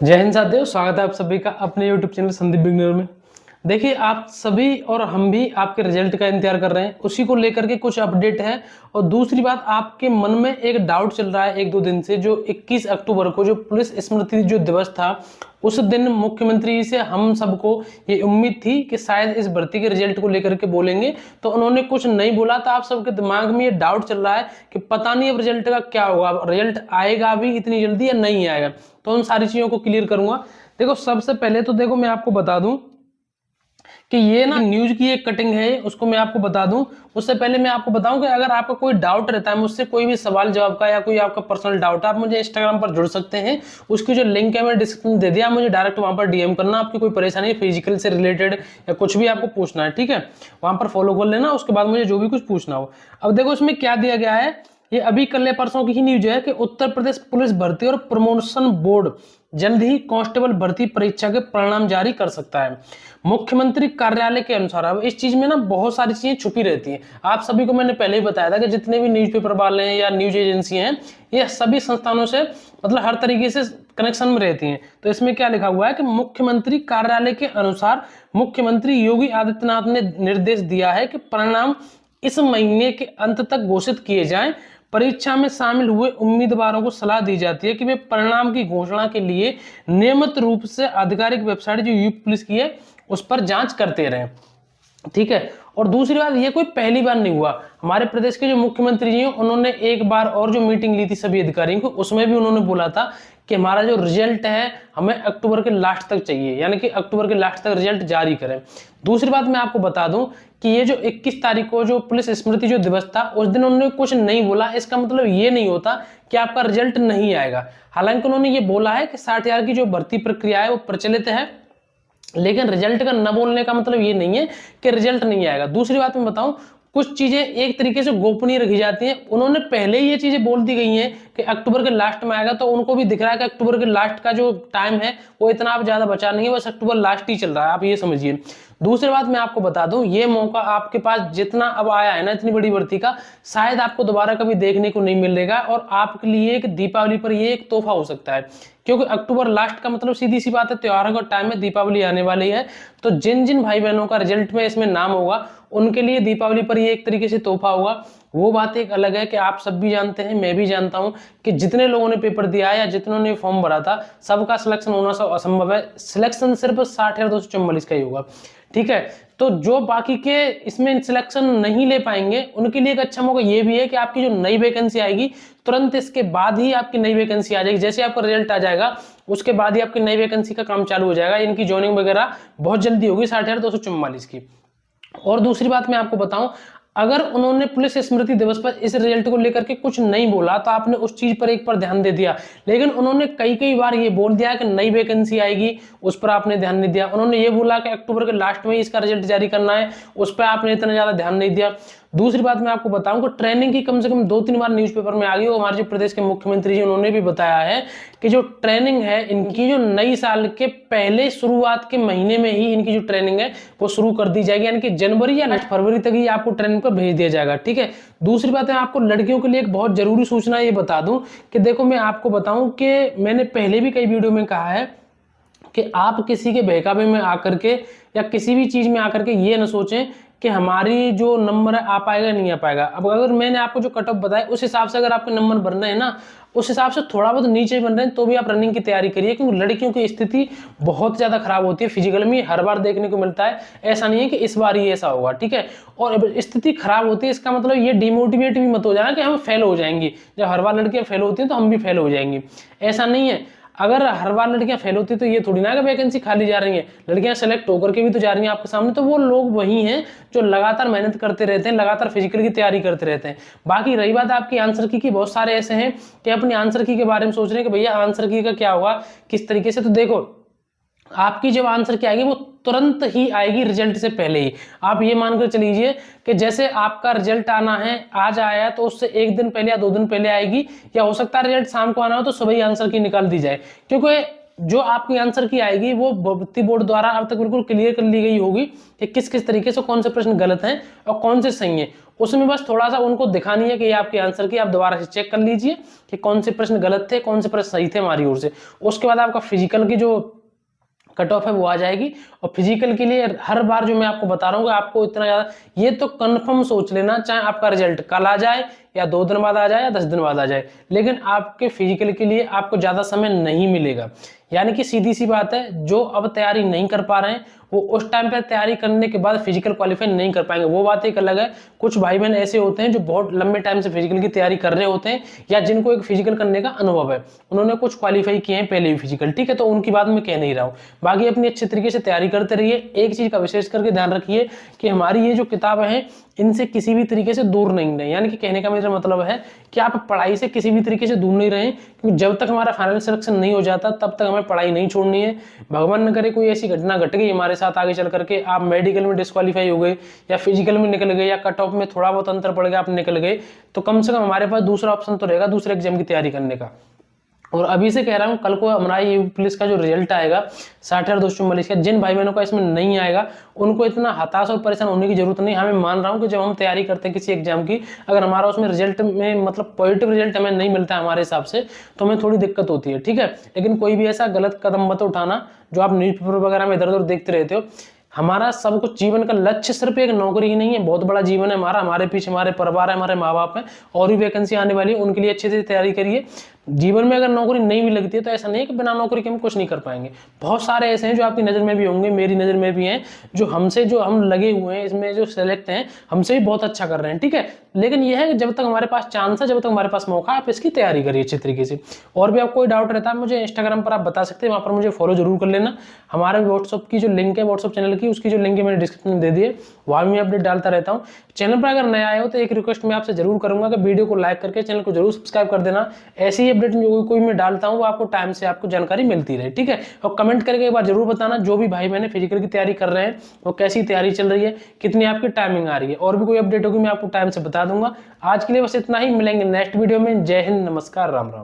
जय हिंद साथियों, स्वागत है आप सभी का अपने यूट्यूब चैनल संदीप बिगनर में। देखिए, आप सभी और हम भी आपके रिजल्ट का इंतजार कर रहे हैं, उसी को लेकर के कुछ अपडेट है। और दूसरी बात, आपके मन में एक डाउट चल रहा है एक दो दिन से, जो 21 अक्टूबर को जो पुलिस स्मृति जो दिवस था, उस दिन मुख्यमंत्री से हम सबको ये उम्मीद थी कि शायद इस भर्ती के रिजल्ट को लेकर के बोलेंगे, तो उन्होंने कुछ नहीं बोला। तो आप सबके दिमाग में ये डाउट चल रहा है कि पता नहीं अब रिजल्ट का क्या होगा, रिजल्ट आएगा भी इतनी जल्दी या नहीं आएगा। तो उन सारी चीजों को क्लियर करूंगा। देखो, सबसे पहले तो देखो मैं आपको बता दूं कि ये ना न्यूज की एक कटिंग है, उसको मैं आपको बता दूं। उससे पहले मैं आपको बताऊं कि अगर आपका कोई डाउट रहता है मुझसे, कोई भी सवाल जवाब का या कोई आपका पर्सनल डाउट है, आप मुझे इंस्टाग्राम पर जुड़ सकते हैं। उसकी जो लिंक है मैंने डिस्क्रिप्शन दे दिया, मुझे डायरेक्ट वहां पर डीएम करना। आपकी कोई परेशानी फिजिकल से रिलेटेड या कुछ भी आपको पूछना है, ठीक है, वहां पर फॉलो कर लेना। उसके बाद मुझे जो भी कुछ पूछना हो। अब देखो इसमें क्या दिया गया है, ये अभी कल परसों की ही न्यूज है कि उत्तर प्रदेश पुलिस भर्ती और प्रमोशन बोर्ड जल्द ही कांस्टेबल भर्ती परीक्षा के परिणाम जारी कर सकता है, मुख्यमंत्री कार्यालय के अनुसार। अब इस चीज में ना बहुत सारी चीजें छुपी रहती हैं। आप सभी को मैंने पहले ही बताया था कि जितने भी न्यूज़पेपर वाले हैं या न्यूज एजेंसी हैं, ये सभी संस्थानों से मतलब हर तरीके से कनेक्शन में रहती हैं। तो इसमें क्या लिखा हुआ है कि मुख्यमंत्री कार्यालय के अनुसार मुख्यमंत्री योगी आदित्यनाथ ने निर्देश दिया है कि परिणाम इस महीने के अंत तक घोषित किए जाएं। परीक्षा में शामिल हुए उम्मीदवारों को सलाह दी जाती है कि वे परिणाम की घोषणा के लिए नियमित रूप से आधिकारिक वेबसाइट जो यूपी पुलिस की है उस पर जांच करते रहें, ठीक है। और दूसरी बात, ये कोई पहली बार नहीं हुआ। हमारे प्रदेश के जो मुख्यमंत्री जी हैं, उन्होंने एक बार और जो मीटिंग ली थी सभी अधिकारियों को, उसमें भी उन्होंने बोला था कि हमारा जो रिजल्ट है हमें अक्टूबर के लास्ट तक चाहिए, यानी कि अक्टूबर के लास्ट तक रिजल्ट जारी करें। दूसरी बात मैं आपको बता दूं कि ये जो 21 तारीख को जो पुलिस स्मृति जो दिवस था, उस दिन उन्होंने कुछ नहीं बोला। इसका मतलब ये नहीं होता कि आपका रिजल्ट नहीं आएगा। हालांकि उन्होंने ये बोला है कि 60,000 की जो भर्ती प्रक्रिया है वो प्रचलित है, लेकिन रिजल्ट का न बोलने का मतलब ये नहीं है कि रिजल्ट नहीं आएगा। दूसरी बात मैं बताऊं, कुछ चीजें एक तरीके से गोपनीय रखी जाती हैं। उन्होंने पहले ही ये चीजें बोल दी गई हैं कि अक्टूबर के लास्ट में आएगा, तो उनको भी दिख रहा है कि अक्टूबर के लास्ट का जो टाइम है वो इतना अब ज्यादा बचा नहीं है, बस अक्टूबर लास्ट ही चल रहा है, आप ये समझिए। दूसरी बात मैं आपको बता दूं, ये मौका आपके पास जितना अब आया है ना इतनी बड़ी भर्ती का, शायद आपको दोबारा कभी देखने को नहीं मिलेगा। और आपके लिए एक दीपावली पर ये एक तोहफा हो सकता है, क्योंकि अक्टूबर लास्ट का मतलब सीधी सी बात है, त्योहारों का टाइम है, दीपावली आने वाली है। तो जिन जिन भाई बहनों का रिजल्ट में इसमें नाम होगा, उनके लिए दीपावली पर ये एक तरीके से तोहफा होगा। वो बात एक अलग है कि आप सब भी जानते हैं, मैं भी जानता हूं कि जितने लोगों ने पेपर दिया है या जितनों ने फॉर्म भरा था, सबका सिलेक्शन होना सब असंभव है। सिलेक्शन सिर्फ 60,244 का ही होगा, ठीक है। तो जो बाकी के इसमें सिलेक्शन नहीं ले पाएंगे, उनके लिए एक अच्छा मौका ये भी है कि आपकी जो नई वैकेंसी आएगी, तुरंत इसके बाद ही आपकी नई वैकेंसी आ जाएगी। जैसे आपका रिजल्ट आ जाएगा, उसके बाद ही आपकी नई वैकेंसी का काम चालू हो जाएगा। इनकी ज्वाइनिंग वगैरह बहुत जल्दी होगी 60,244 की। और दूसरी बात मैं आपको बताऊं, अगर उन्होंने पुलिस स्मृति दिवस पर इस रिजल्ट को लेकर के कुछ नहीं बोला, तो आपने उस चीज पर एक पर ध्यान दे दिया। लेकिन उन्होंने कई बार ये बोल दिया कि नई वैकेंसी आएगी, उस पर आपने ध्यान नहीं दिया। उन्होंने ये बोला कि अक्टूबर के लास्ट में इसका रिजल्ट जारी करना है, उस पर आपने इतना ज्यादा ध्यान नहीं दिया। दूसरी बात मैं आपको बताऊं कि ट्रेनिंग की कम से कम 2-3 बार न्यूज़पेपर में आ गई। हमारे जो प्रदेश के मुख्यमंत्री जी उन्होंने भी बताया है कि जो ट्रेनिंग है इनकी, जो नई साल के पहले शुरुआत के महीने में ही इनकी जो ट्रेनिंग है वो शुरू कर दी जाएगी, यानी कि जनवरी या नेक्स्ट फरवरी तक ही आपको ट्रेनिंग पर भेज दिया जाएगा, ठीक है। दूसरी बात है, आपको लड़कियों के लिए एक बहुत जरूरी सूचना ये बता दूं कि देखो, मैं आपको बताऊं कि मैंने पहले भी कई वीडियो में कहा है कि आप किसी के बहकावे में आकर के या किसी भी चीज में आकर के ये न सोचें कि हमारी जो नंबर है आ पाएगा नहीं आ पाएगा। अब अगर मैंने आपको जो कट ऑफ बताया उस हिसाब से अगर आपके नंबर बन रहे हैं ना, उस हिसाब से थोड़ा बहुत नीचे बन रहे हैं, तो भी आप रनिंग की तैयारी करिए, क्योंकि लड़कियों की स्थिति बहुत ज्यादा खराब होती है फिजिकल में, हर बार देखने को मिलता है। ऐसा नहीं है कि इस बार ही ऐसा होगा, ठीक है। और स्थिति खराब होती है, इसका मतलब ये डिमोटिवेट भी मत हो जाना कि हम फेल हो जाएंगे। जब हर बार लड़कियां फेल होती हैं तो हम भी फेल हो जाएंगे, ऐसा नहीं है। अगर हर बार लड़कियां फेल होती तो ये थोड़ी ना कि वैकेंसी खाली जा रही है, लड़कियां सेलेक्ट होकर के भी तो जा रही हैं आपके सामने। तो वो लोग वही हैं जो लगातार मेहनत करते रहते हैं, लगातार फिजिकल की तैयारी करते रहते हैं। बाकी रही बात आपकी आंसर की बहुत सारे ऐसे हैं कि अपनी आंसर की के बारे में सोच रहे हैं कि भैया आंसर की का क्या होगा, किस तरीके से। तो देखो, आपकी जब आंसर की आएगी वो तुरंत ही आएगी रिजल्ट से पहले ही। आप ये मानकर चलीजिए कि जैसे आपका रिजल्ट आना है, आज आया तो उससे 1 दिन पहले या 2 दिन पहले आएगी, या हो सकता है रिजल्ट शाम को आना हो तो सुबह ही आंसर की निकाल दी जाए। क्योंकि जो आपकी आंसर की आएगी वो भर्ती बोर्ड द्वारा अब तक बिल्कुल क्लियर कर ली गई होगी कि किस किस तरीके से कौन से प्रश्न गलत हैं और कौन से सही हैं। उसमें बस थोड़ा सा उनको दिखानी है कि ये आपके आंसर की, आप दोबारा से चेक कर लीजिए कि कौन से प्रश्न गलत थे, कौन से प्रश्न सही थे हमारी ओर से। उसके बाद आपका फिजिकल की जो कट ऑफ है वो आ जाएगी। और फिजिकल के लिए हर बार जो मैं आपको बता रहा हूँ आपको इतना ज्यादा, ये तो कंफर्म सोच लेना, चाहे आपका रिजल्ट कल आ जाए या 2 दिन बाद आ जाए या 10 दिन बाद आ जाए, लेकिन आपके फिजिकल के लिए आपको ज्यादा समय नहीं मिलेगा। यानी कि सीधी सी बात है, जो अब तैयारी नहीं कर पा रहे हैं वो उस टाइम पे तैयारी करने के बाद फिजिकल क्वालिफाई नहीं कर पाएंगे। वो बात एक अलग है, कुछ भाई बहन ऐसे होते हैं जो बहुत लंबे टाइम से फिजिकल की तैयारी कर रहे होते हैं, या जिनको एक फिजिकल करने का अनुभव है, उन्होंने कुछ क्वालिफाई किए हैं पहले भी फिजिकल, ठीक है, तो उनकी बात मैं कह नहीं रहा हूँ। बाकी अपनी अच्छे तरीके से तैयारी करते रहिए। एक चीज का विशेष करके ध्यान रखिए कि हमारी ये जो किताबें हैं इनसे किसी भी तरीके से दूर नहीं रहे। यानी कि कहने का मेरा मतलब है कि आप पढ़ाई से किसी भी तरीके से दूर नहीं रहें, क्योंकि जब तक हमारा फाइनल सिलेक्शन नहीं हो जाता तब तक हमें पढ़ाई नहीं छोड़नी है। भगवान न करे कोई ऐसी घटना घट गई हमारे साथ आगे चल करके, आप मेडिकल में डिस्क्वालीफाई हो गए या फिजिकल में निकल गए या कट ऑफ में थोड़ा बहुत अंतर पड़ गया, आप निकल गए, तो कम से कम हमारे पास दूसरा ऑप्शन तो रहेगा दूसरे एग्जाम की तैयारी करने का। और अभी से कह रहा हूँ, कल को हमारा यूपी पुलिस का जो रिजल्ट आएगा 60,244 का, जिन भाई बहनों का इसमें नहीं आएगा उनको इतना हताश और परेशान होने की जरूरत नहीं। हमें मान रहा हूँ कि जब हम तैयारी करते हैं किसी एग्जाम की, अगर हमारा उसमें रिजल्ट में मतलब पॉजिटिव रिजल्ट हमें नहीं मिलता है हमारे हिसाब से, तो हमें थोड़ी दिक्कत होती है, ठीक है। लेकिन कोई भी ऐसा गलत कदम मत उठाना जो आप न्यूज़पेपर वगैरह में इधर उधर देखते रहते हो। हमारा सब कुछ जीवन का लक्ष्य सिर्फ एक नौकरी ही नहीं है, बहुत बड़ा जीवन है हमारा, हमारे पीछे हमारे परिवार है, हमारे माँ बाप है, और भी वैकेंसी आने वाली है, उनके लिए अच्छे से तैयारी करिए। जीवन में अगर नौकरी नहीं भी लगती है तो ऐसा नहीं है कि बिना नौकरी के हम कुछ नहीं कर पाएंगे। बहुत सारे ऐसे हैं जो आपकी नज़र में भी होंगे, मेरी नज़र में भी हैं, जो हमसे, जो हम लगे हुए हैं इसमें, जो सेलेक्ट हैं, हमसे भी बहुत अच्छा कर रहे हैं, ठीक है। लेकिन यह है कि जब तक हमारे पास चांस है, जब तक हमारे पास मौका है, आप इसकी तैयारी करिए अच्छे तरीके से। और भी आपको कोई डाउट रहता है मुझे इंस्टाग्राम पर आप बता सकते हैं, वहाँ पर मुझे फॉलो जरूर कर लेना। हमारे व्हाट्सअप की जो लिंक है, व्हाट्सअप चैनल की, उसकी जो लिंक है मैंने डिस्क्रिप्शन में दे दी है, वहाँ भी मैं अपडेट डालता रहता हूँ। चैनल पर अगर नया आए हो तो एक रिक्वेस्ट मैं आपसे जरूर करूंगा कि वीडियो को लाइक करके चैनल को जरूर सब्सक्राइब कर देना। ऐसी ही अपडेट जो कोई मैं डालता हूँ वो आपको टाइम से आपको जानकारी मिलती रहे, ठीक है। और कमेंट करके एक बार जरूर बताना जो भी भाई मैंने फिजिकल की तैयारी कर रहे हैं वो कैसी तैयारी चल रही है, कितनी आपकी टाइमिंग आ रही है। और भी कोई अपडेट होगी मैं आपको टाइम से बता दूंगा। आज के लिए बस इतना ही, मिलेंगे नेक्स्ट वीडियो में। जय हिंद, नमस्कार, राम राम।